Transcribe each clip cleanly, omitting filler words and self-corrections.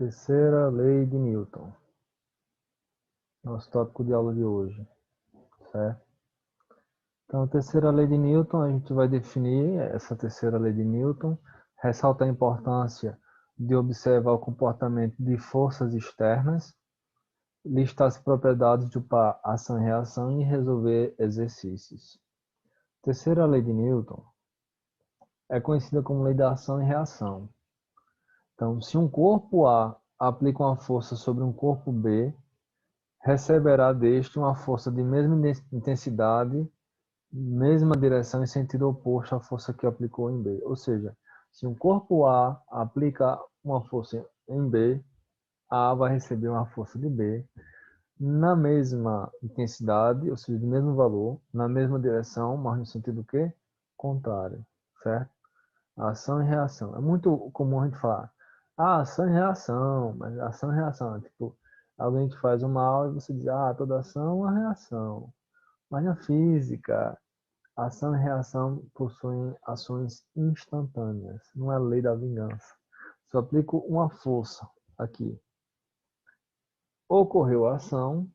Terceira lei de Newton. Nosso tópico de aula de hoje, certo? Então, a terceira lei de Newton, a gente vai definir essa terceira lei de Newton, ressalta a importância de observar o comportamento de forças externas, listar as propriedades de ação e reação e resolver exercícios. A terceira lei de Newton é conhecida como lei da ação e reação. Então, se um corpo A aplica uma força sobre um corpo B, receberá deste uma força de mesma intensidade, mesma direção e sentido oposto à força que aplicou em B. Ou seja, se um corpo A aplica uma força em B, A vai receber uma força de B na mesma intensidade, ou seja, do mesmo valor, na mesma direção, mas no sentido que? Contrário, certo? Ação e reação. É muito comum a gente falar, ação e reação, mas ação e reação, tipo, alguém te faz um mal e você diz, toda ação é uma reação. Mas na física, ação e reação possuem ações instantâneas, não é a lei da vingança. Se eu aplico uma força aqui, ocorreu a ação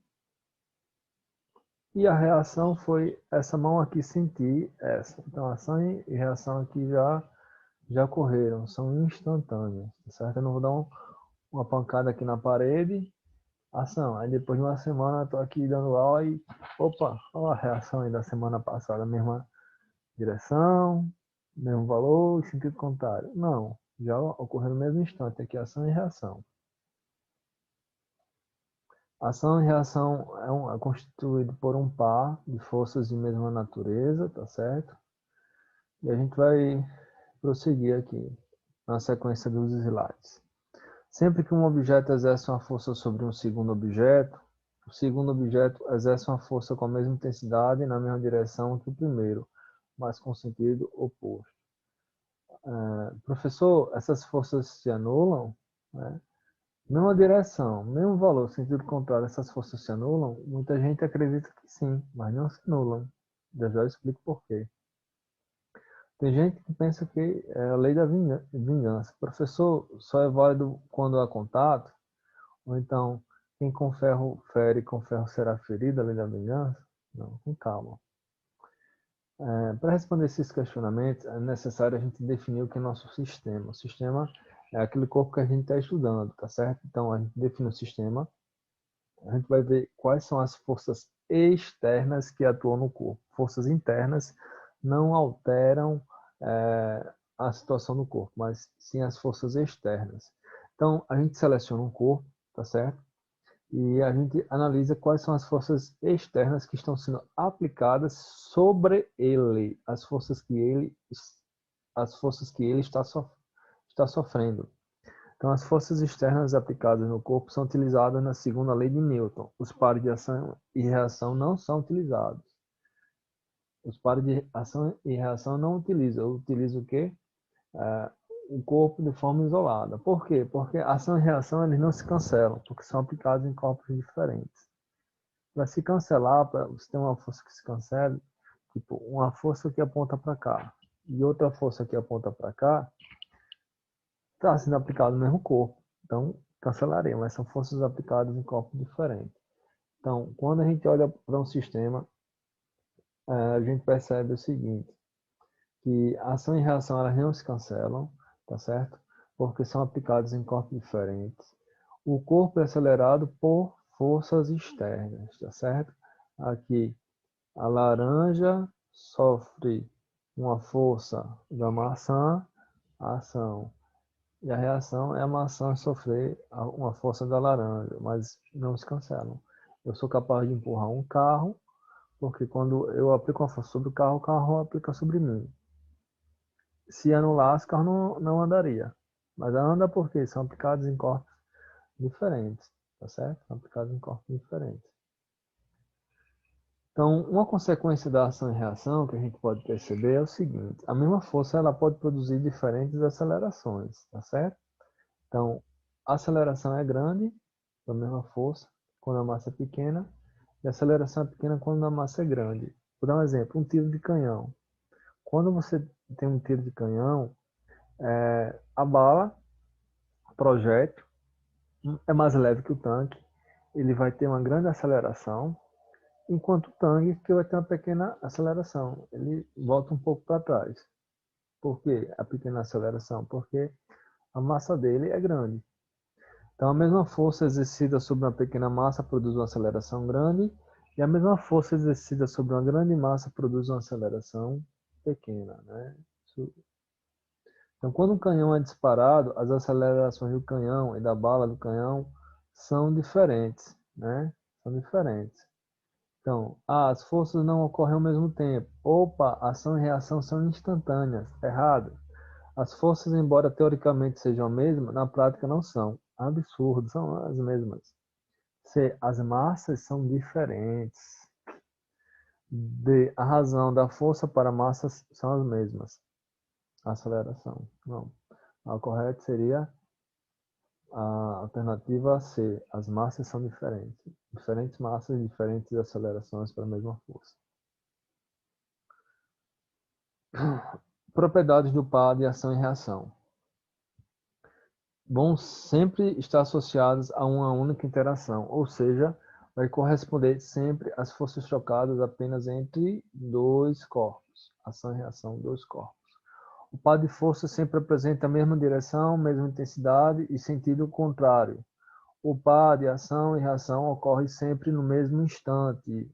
e a reação foi essa mão aqui sentir essa. Então, ação e reação aqui já ocorreram, são instantâneas, certo? Eu não vou dar uma pancada aqui na parede, ação. Aí depois de uma semana eu tô aqui dando aula e, opa, olha a reação aí da semana passada, mesma direção, mesmo valor e sentido contrário. Não, já ocorreu no mesmo instante aqui ação e reação. Ação e reação é constituído por um par de forças de mesma natureza, tá certo? E a gente vai prosseguir aqui na sequência dos slides. Sempre que um objeto exerce uma força sobre um segundo objeto, o segundo objeto exerce uma força com a mesma intensidade e na mesma direção que o primeiro, mas com sentido oposto. Professor, essas forças se anulam? Né? Mesma direção, mesmo valor, sentido contrário, essas forças se anulam? Muita gente acredita que sim, mas não se anulam. Já explico por quê. Tem gente que pensa que é a lei da vingança. Professor, só é válido quando há contato? Ou então, quem com ferro fere, com ferro será ferido, a lei da vingança? Não, com calma. Para responder esses questionamentos, é necessário a gente definir o que é nosso sistema. O sistema é aquele corpo que a gente está estudando, tá certo? Então, a gente define o sistema, a gente vai ver quais são as forças externas que atuam no corpo. Forças internas não alteram a situação do corpo, mas sim as forças externas. Então, a gente seleciona um corpo, tá certo? E a gente analisa quais são as forças externas que estão sendo aplicadas sobre ele, as forças que ele está sofrendo. Então, as forças externas aplicadas no corpo são utilizadas na segunda lei de Newton. Os pares de ação e reação não são utilizados. Os pares de ação e reação não utilizam. Eu utilizo o quê? O corpo de forma isolada. Por quê? Porque ação e reação eles não se cancelam, porque são aplicados em corpos diferentes. Para se cancelar, para você ter uma força que se cancele, tipo, uma força que aponta para cá e outra força que aponta para cá, está sendo aplicado no mesmo corpo. Então, cancelaria, mas são forças aplicadas em corpos diferentes. Então, quando a gente olha para um sistema, a gente percebe o seguinte, que ação e reação elas não se cancelam, tá certo? Porque são aplicados em corpos diferentes. O corpo é acelerado por forças externas, tá certo? Aqui, a laranja sofre uma força da maçã, a ação. E a reação é a maçã sofrer uma força da laranja, mas não se cancelam. Eu sou capaz de empurrar um carro, porque quando eu aplico uma força sobre o carro aplica sobre mim. Se anulasse, o carro não andaria. Mas anda porque são aplicados em corpos diferentes, tá certo? São aplicados em corpos diferentes. Então, uma consequência da ação e reação que a gente pode perceber é o seguinte: a mesma força ela pode produzir diferentes acelerações, tá certo? Então, a aceleração é grande, da mesma força, quando a massa é pequena, e a aceleração é pequena quando a massa é grande. Vou dar um exemplo: um tiro de canhão. Quando você tem um tiro de canhão, a bala, projétil, é mais leve que o tanque, ele vai ter uma grande aceleração, enquanto o tanque que vai ter uma pequena aceleração, ele volta um pouco para trás. Por que a pequena aceleração? Porque a massa dele é grande. Então, a mesma força exercida sobre uma pequena massa produz uma aceleração grande, e a mesma força exercida sobre uma grande massa produz uma aceleração pequena, né? Então, quando um canhão é disparado, as acelerações do canhão e da bala do canhão são diferentes, né? São diferentes. Então, as forças não ocorrem ao mesmo tempo. Opa, ação e reação são instantâneas. Errado. As forças, embora teoricamente sejam as mesmas, na prática não são. Absurdo, são as mesmas. C. As massas são diferentes. D. A razão da força para massas são as mesmas. Aceleração. Não. A correta seria a alternativa C. As massas são diferentes. Diferentes massas, diferentes acelerações para a mesma força. Propriedades do par de ação e reação vão sempre estar associadas a uma única interação, ou seja, vai corresponder sempre às forças trocadas apenas entre dois corpos. Ação e reação, dois corpos. O par de forças sempre apresenta a mesma direção, mesma intensidade e sentido contrário. O par de ação e reação ocorre sempre no mesmo instante,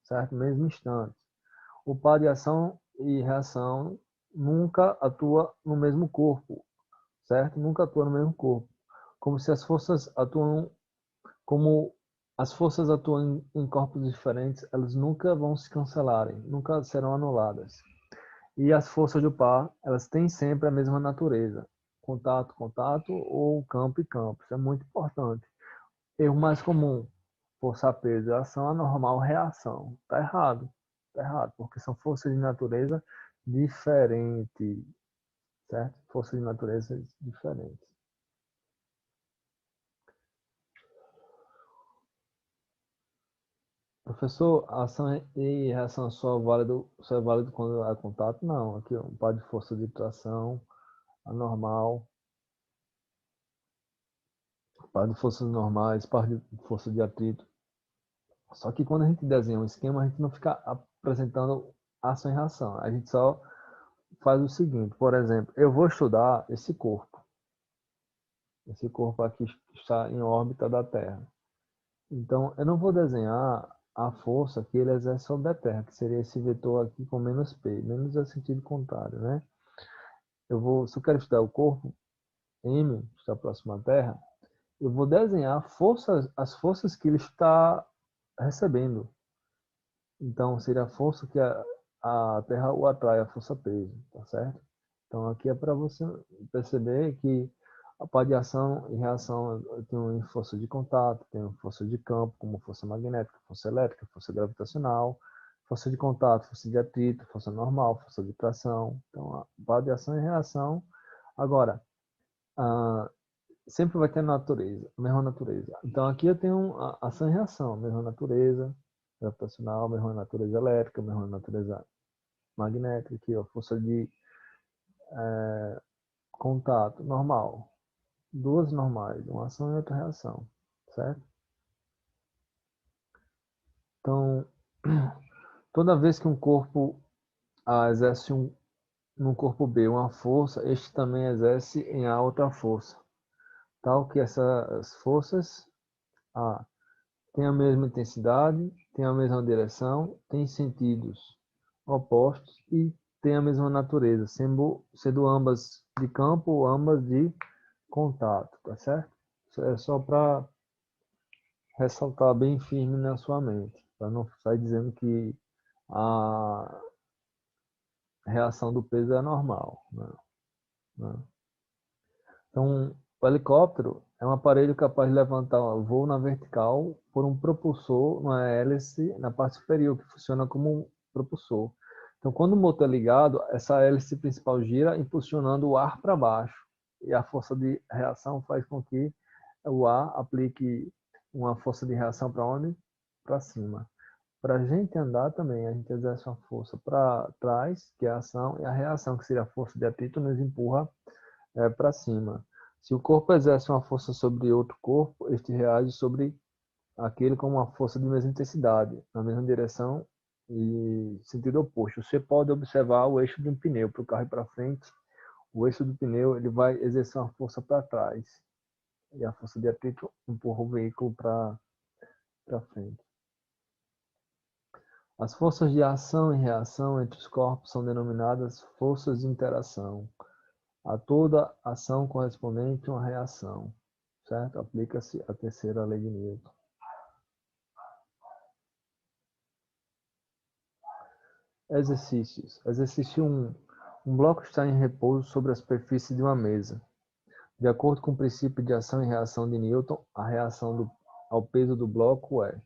certo? Mesmo instante. O par de ação e reação nunca atua no mesmo corpo, certo? Nunca atua no mesmo corpo. Como se as forças atuam, como as forças atuam em corpos diferentes, elas nunca vão se cancelarem, nunca serão anuladas. E as forças do par, elas têm sempre a mesma natureza. Contato, contato ou campo e campo. Isso é muito importante. Erro mais comum, força peso, ação anormal, reação. Tá errado. Tá errado, porque são forças de natureza diferentes, certo? Forças de natureza diferentes. Professor, a ação e reação só é válido quando há contato? Não. Aqui um par de força de tração, anormal, par de forças normais, par de força de atrito. Só que quando a gente desenha um esquema, a gente não fica apresentando ação e reação. A gente só faz o seguinte, por exemplo, eu vou estudar esse corpo. Esse corpo aqui está em órbita da Terra. Então, eu não vou desenhar a força que ele exerce sobre a Terra, que seria esse vetor aqui com menos P, menos é sentido contrário, né? Se eu quero estudar o corpo M, que está próximo à Terra, eu vou desenhar as forças que ele está recebendo. Então, seria a força que a Terra o atrai, a força peso, tá certo? Então, aqui é para você perceber que a par de ação e reação tem força de contato, tem força de campo, como força magnética, força elétrica, força gravitacional, força de contato, força de atrito, força normal, força de tração. Então, a par de ação e reação. Agora, ah, sempre vai ter natureza, a mesma natureza. Então, aqui eu tenho a ação e reação, a mesma natureza gravitacional, a mesma natureza elétrica, a mesma natureza magnética, aqui, ó, força de contato normal. Duas normais, uma ação e outra reação, certo? Então, toda vez que um corpo A exerce no corpo B uma força, este também exerce em A outra força. Tal que essas forças A têm a mesma intensidade, têm a mesma direção, têm sentidos opostos e têm a mesma natureza, sendo ambas de campo ou ambas de contato, tá certo? Isso é só para ressaltar bem firme na sua mente, para não sair dizendo que a reação do peso é normal, né? Né? Então, o helicóptero é um aparelho capaz de levantar voo na vertical por um propulsor, uma hélice na parte superior, que funciona como um propulsor. Então, quando o motor é ligado, essa hélice principal gira, impulsionando o ar para baixo. E a força de reação faz com que o ar aplique uma força de reação para onde? Para cima. Para a gente andar também, a gente exerce uma força para trás, que é a ação, e a reação, que seria a força de atrito, nos empurra para cima. Se o corpo exerce uma força sobre outro corpo, este reage sobre aquele com uma força de mesma intensidade, na mesma direção e sentido oposto. Você pode observar o eixo de um pneu para o carro ir para frente. O eixo do pneu ele vai exercer uma força para trás e a força de atrito empurra o veículo para frente. As forças de ação e reação entre os corpos são denominadas forças de interação. A toda ação correspondente uma reação, certo? Aplica-se a terceira lei de Newton. Exercícios. Exercício 1. Um bloco está em repouso sobre a superfície de uma mesa. De acordo com o princípio de ação e reação de Newton, a reação ao peso do bloco é: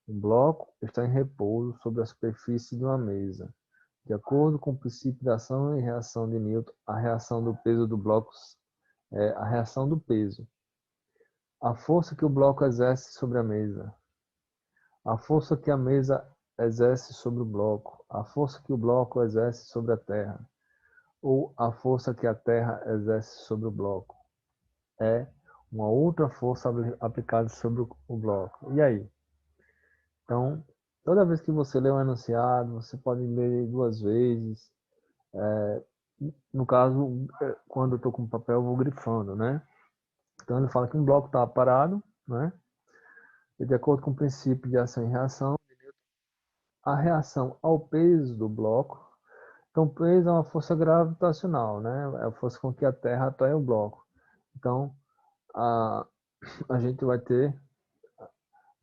um bloco está em repouso sobre a superfície de uma mesa. De acordo com o princípio de ação e reação de Newton, a reação do peso do bloco é a reação do peso. A força que o bloco exerce sobre a mesa. A força que a mesa exerce sobre o bloco. A força que o bloco exerce sobre a terra. Ou a força que a terra exerce sobre o bloco. É uma outra força aplicada sobre o bloco. E aí? Então, toda vez que você lê um enunciado, você pode ler duas vezes. No caso, quando eu estou com papel, eu vou grifando, né? Então, ele fala que um bloco está parado, né? E de acordo com o princípio de ação e reação, a reação ao peso do bloco. Então, o peso é uma força gravitacional, né? É a força com que a Terra atrai o bloco. Então, a, a gente vai ter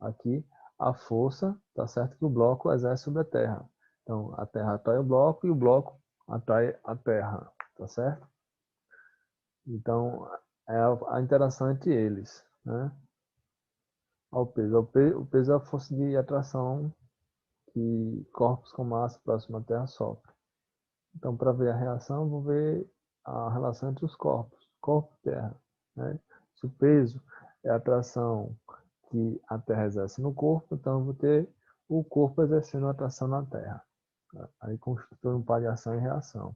aqui a força, tá certo? Que o bloco exerce sobre a Terra. Então, a Terra atrai o bloco e o bloco atrai a Terra, tá certo? Então, é a interação entre eles, né? Ao peso. O peso é a força de atração que corpos com massa próxima à Terra sofrem. Então, para ver a reação, eu vou ver a relação entre os corpos, corpo e Terra, né? Se o peso é a atração que a Terra exerce no corpo, então eu vou ter o corpo exercendo a atração na Terra. Aí constitui um par de ação e reação.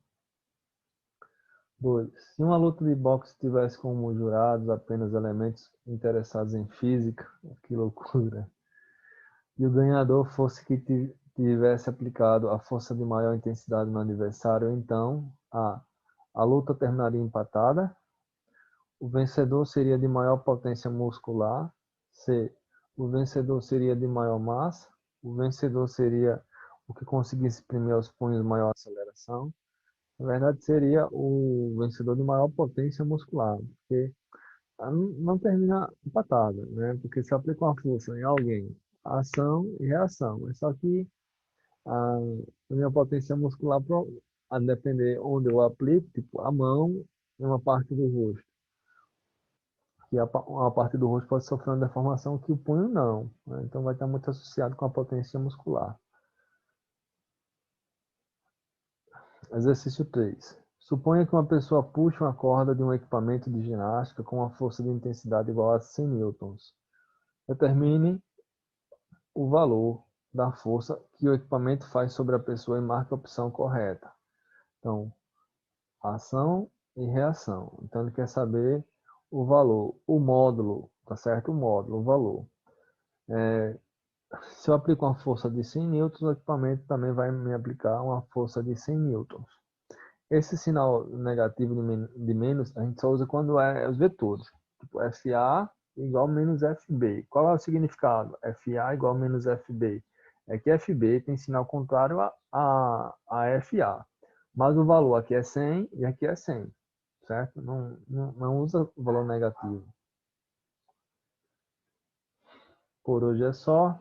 2. Se uma luta de boxe tivesse como jurados apenas elementos interessados em física, que loucura, e o ganhador fosse que tivesse aplicado a força de maior intensidade no adversário, então a luta terminaria empatada, o vencedor seria de maior potência muscular, C, o vencedor seria de maior massa, o vencedor seria o que conseguisse imprimir aos punhos maior aceleração. Na verdade, seria o vencedor de maior potência muscular, porque não termina empatado, né? Porque se aplica uma força em alguém, ação e reação. É só que a minha potência muscular, a depender onde eu aplico, tipo a mão em uma parte do rosto, que uma parte do rosto pode sofrer uma deformação que o punho não, né? Então vai estar muito associado com a potência muscular. Exercício 3. Suponha que uma pessoa puxe uma corda de um equipamento de ginástica com uma força de intensidade igual a 100 newtons. Determine o valor da força que o equipamento faz sobre a pessoa e marque a opção correta. Então, ação e reação. Então, ele quer saber o valor, o módulo, tá certo? O módulo, o valor. Se eu aplico uma força de 100 newtons, o equipamento também vai me aplicar uma força de 100 newtons. Esse sinal negativo de menos, a gente só usa quando é os vetores. Tipo, FA igual menos FB. Qual é o significado? FA igual menos FB. É que FB tem sinal contrário a FA. Mas o valor aqui é 100 e aqui é 100. Certo? Não usa o valor negativo. Por hoje é só.